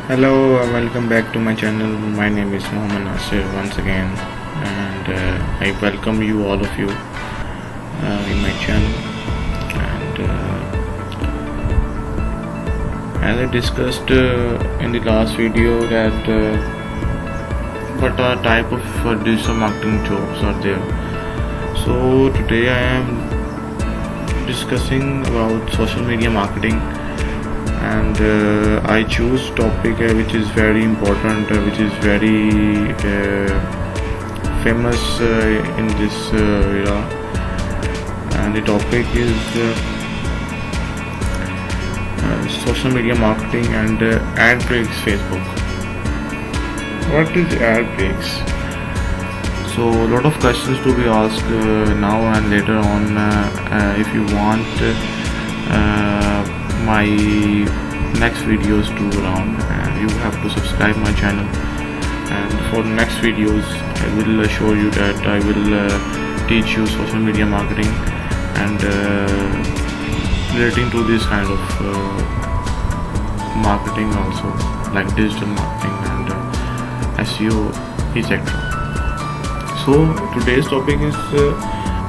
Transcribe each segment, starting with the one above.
Hello, welcome back to my channel. My name is Mohammed Nasir once again, and I welcome you all of you in my channel. And as I discussed in the last video, that what are type of digital marketing jobs are there. So today I am discussing about social media marketing, and I choose topic which is very important, which is very famous in this era, and the topic is social media marketing and ad breaks Facebook. What is ad breaks? So a lot of questions to be asked now and later on. If you want my next videos to around, you have to subscribe my channel, and for the next videos I will show you that I will teach you social media marketing and relating to this kind of marketing also, like digital marketing and SEO, etc. So today's topic is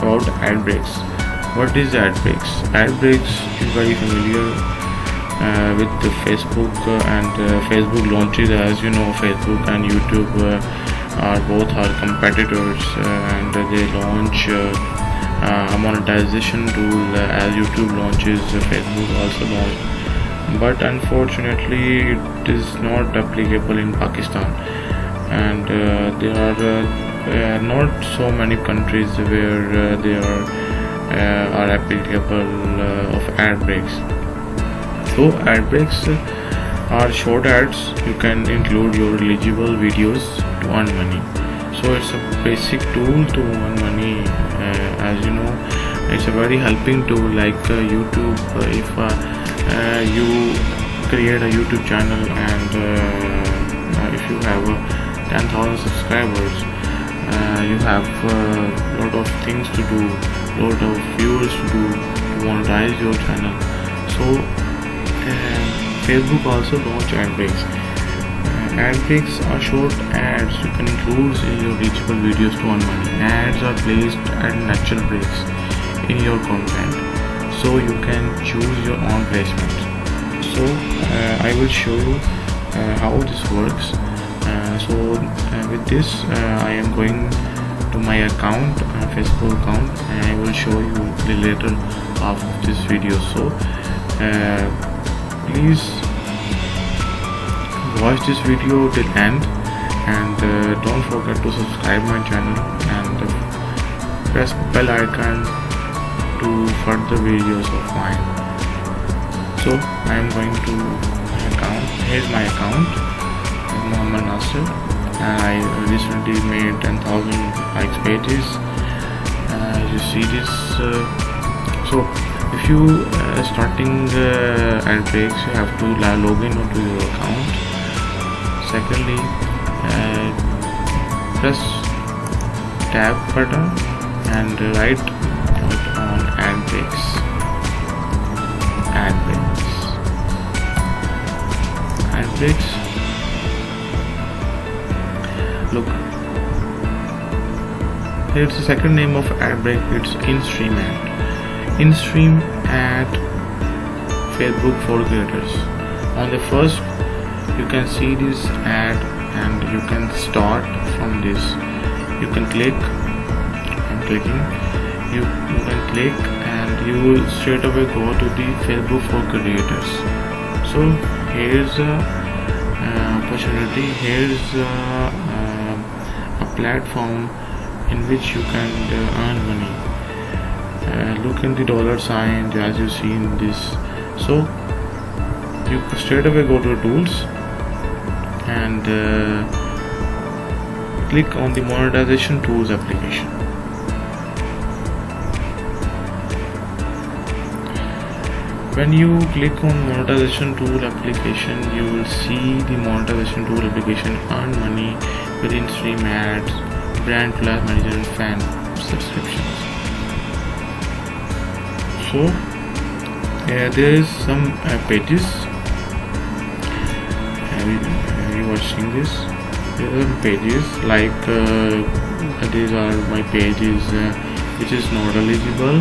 about ad breaks. What is ad breaks? Ad breaks is very familiar with the Facebook, and Facebook launches, as you know, Facebook and YouTube are both competitors, and they launch a monetization tool as YouTube launches, Facebook also launched. But unfortunately, it is not applicable in Pakistan, and there are not so many countries where there are applicable of ad breaks. So ad breaks are short ads. You can include your eligible videos to earn money. So it's a basic tool to earn money. As you know, it's a very helping tool, like YouTube. If you create a YouTube channel, and if you have 10,000 subscribers, you have a lot of things to do, lot of viewers to do to monetize your channel. So Facebook also launch ad breaks. Ad breaks are short ads you can include in your reachable videos to earn money. Ads are placed at natural breaks in your content, so you can choose your own placement. So I will show you how this works. With this, I am going to my account, Facebook account, and I will show you the later of this video. So please watch this video till end, and don't forget to subscribe my channel and press bell icon to further videos of mine. So I am going to my account. Here's my account, Mohammed Nasir, and I recently made 10,000 likes pages. You see this. So if you starting ad breaks, you have to log in onto your account. Secondly, press tab button and write on ad breaks. Ad breaks. Ad breaks. Look, here's the second name of ad break. It's in-stream ad. In-stream ad Facebook for creators. On the first, you can see this ad, and you can start from this. You can click. I'm clicking. You can click, and you will straight away go to the Facebook for creators. So here's a opportunity. Here's a platform in which you can earn money. Look in the dollar sign as you see in this. So you straight away go to tools and click on the monetization tools application. When you click on monetization tool application, you will see the monetization tool application earn money with in-stream ads, brand plus manager, and fan subscriptions. So there is some pages you are seeing this. There are pages like these are my pages which is not eligible,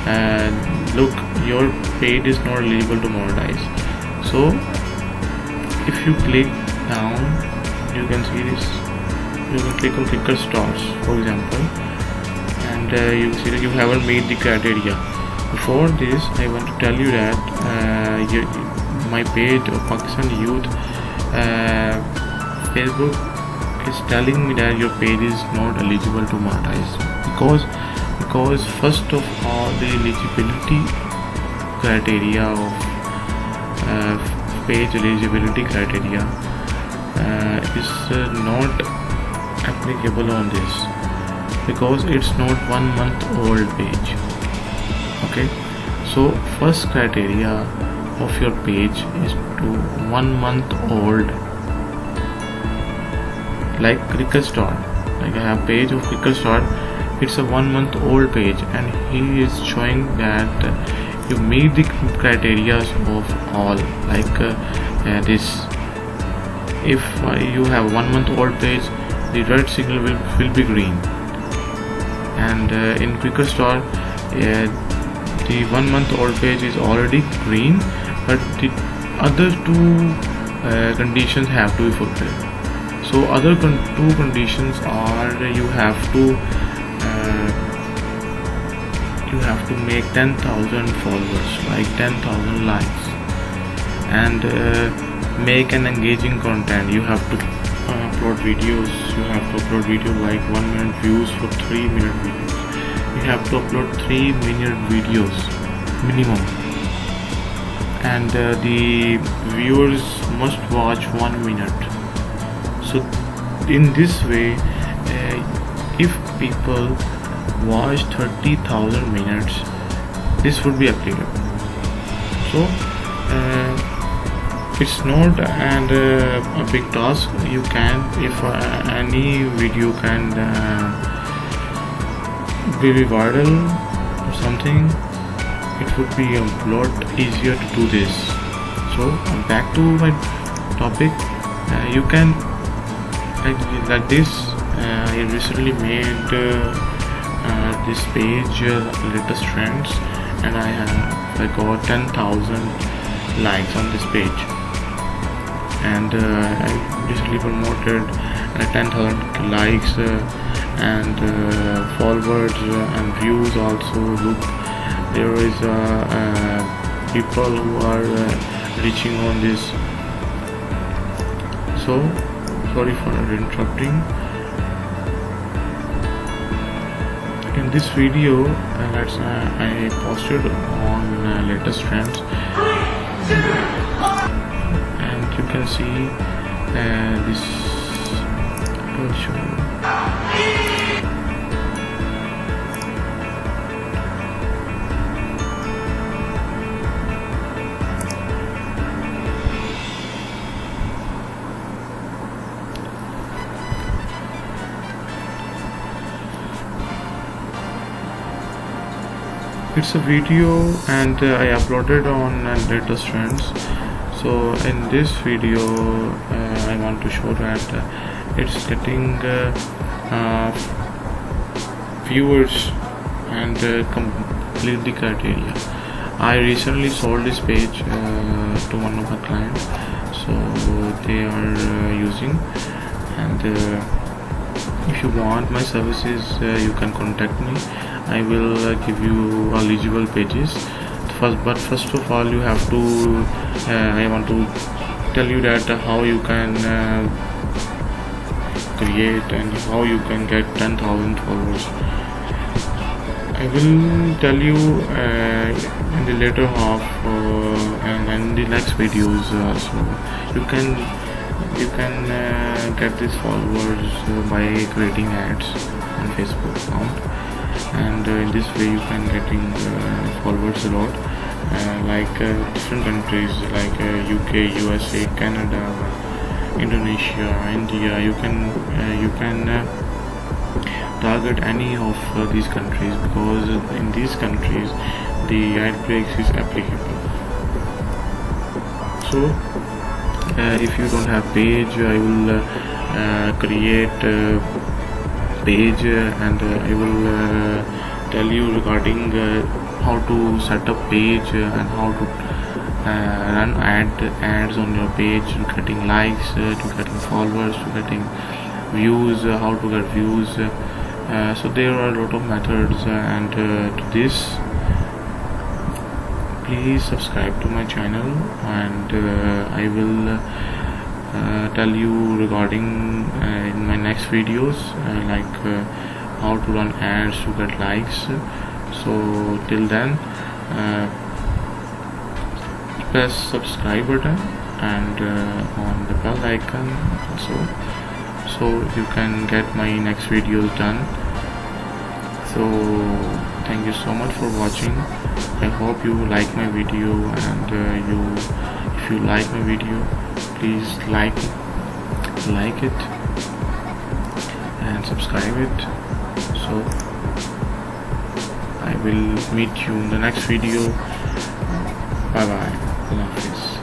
and look, your page is not eligible to monetize. So if you click down, you can see this. You can click on Clicker Stars, for example, and you see that you haven't made the criteria. Before this, I want to tell you that my page of Pakistan Youth, Facebook is telling me that your page is not eligible to monetize because first of all, the eligibility criteria of page eligibility criteria is not applicable on this, because it's not 1 month old page. Okay, so first criteria of your page is to 1 month old, like Cricket Star. Like I have page of Cricket Star, it's a 1 month old page, and he is showing that you meet the criteria of all, like this. If you have 1 month old page, the red signal will be green, and in Quicker Star the 1 month old page is already green, but the other two conditions have to be fulfilled. So other two conditions are you have to make 10,000 followers, like 10,000 likes, and make an engaging content. You have to upload videos. You have to upload video like 1 minute views for 3 minute videos. You have to upload 3 minute videos minimum, and the viewers must watch 1 minute. So in this way, if people watch 30,000 minutes, this would be applicable. So it's not a big task. You can, if any video can be viral or something, it would be a lot easier to do this. So back to my topic. You can like this. I recently made this page, latest trends, and I got 10,000 likes on this page, and I recently promoted 10,000 likes and followers and views also. Look, there is people who are reaching on this. So sorry for interrupting. In this video, I posted on latest trends, and you can see this. I will show you. It's a video, and I uploaded on latest trends. So in this video, I want to show that it's getting viewers and complete the criteria. I recently sold this page to one of my clients, so they are using, and if you want my services, you can contact me. I will give you eligible pages. But first of all, you have to I want to tell you that how you can create and how you can get 10,000 followers. I will tell you in the later half and in the next videos. So you can get these followers by creating ads on Facebook account, and in this way you can getting followers a lot, like different countries like UK, USA, Canada, Indonesia, India. You can target any of these countries, because in these countries the ad breaks is applicable. So If you don't have page, I will create page, and I will tell you regarding how to set up page, and how to run ads on your page, to getting likes, to getting followers, to getting views, how to get views. So there are a lot of methods, and to this, please subscribe to my channel, and I will tell you regarding in my next videos, like how to run ads to get likes. So till then, press subscribe button, and on the bell icon also, so you can get my next videos done. So thank you so much for watching. I hope you like my video, and if you like my video, please like it and subscribe it. So I will meet you in the next video. Bye bye. Allah Hafiz.